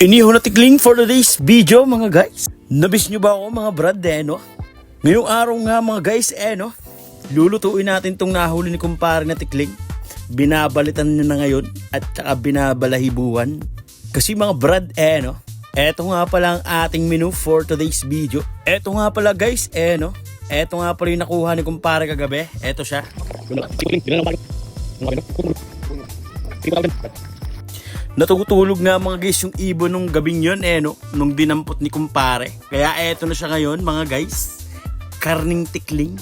Iniho na tikling for today's video mga guys. Nabis nyo ba ako mga brad no? Ngayong araw nga mga guys no? Lulutuin natin tong nahuli ni kumpare na tikling. Binabalitan nyo na ngayon at saka binabalahibuhan. Kasi mga brad no? Eto nga pala ang ating menu for today's video. Eto nga pala guys no? Eto nga pala yung nakuha ni kumpare kagabi. Eto siya. Natutulog nga mga guys yung ibon nung gabing yun no? Nung dinampot ni kumpare. Kaya eto na siya ngayon mga guys. Karning tikling.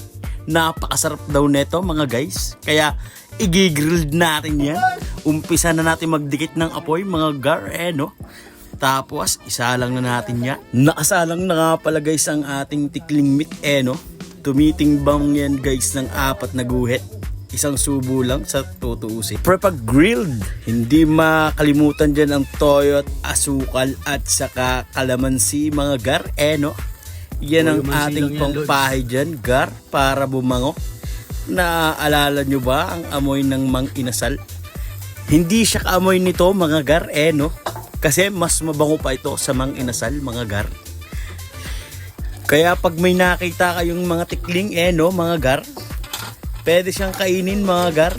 Napakasarap daw neto mga guys. Kaya i-grilled natin yan. Umpisa na natin magdikit ng apoy mga gar no? Tapos isa lang na natin yan. Nakasalang na nga pala guys ang ating tikling meat no? Tumitimbang yan guys ng 4 na guhit. Isang subo lang sa tutuusin. Pero pag grilled, hindi makalimutan dyan ang toyo at asukal at saka kalamansi mga gar no? Yan ang ating pangpahay dyan gar para bumango. Naaalala nyo ba ang amoy ng mang inasal? Hindi siya kaamoy nito mga gar no? Kasi mas mabango pa ito sa mang inasal mga gar. Kaya pag may nakita kayong mga tikling no mga gar, pwede siyang kainin mga gar.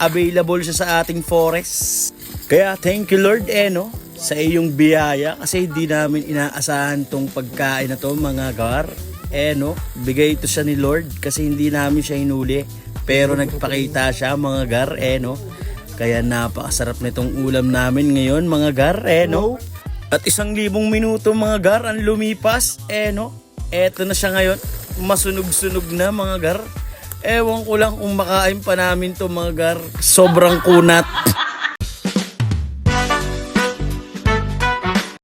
Available siya sa ating forest. Kaya thank you Lord no sa iyong biyaya kasi hindi namin inaasahan tong pagkain na to mga gar no. Bigay ito siya ni Lord kasi hindi namin siya hinuli. Pero nagpakita siya mga gar no. Kaya napakasarap nitong ulam namin ngayon mga gar no. At 1,000 minuto mga gar ang lumipas no. Eto na siya ngayon. Masunog-sunog na mga gar. Ewan ko lang kung makain pa namin to mga gar. Sobrang kunat.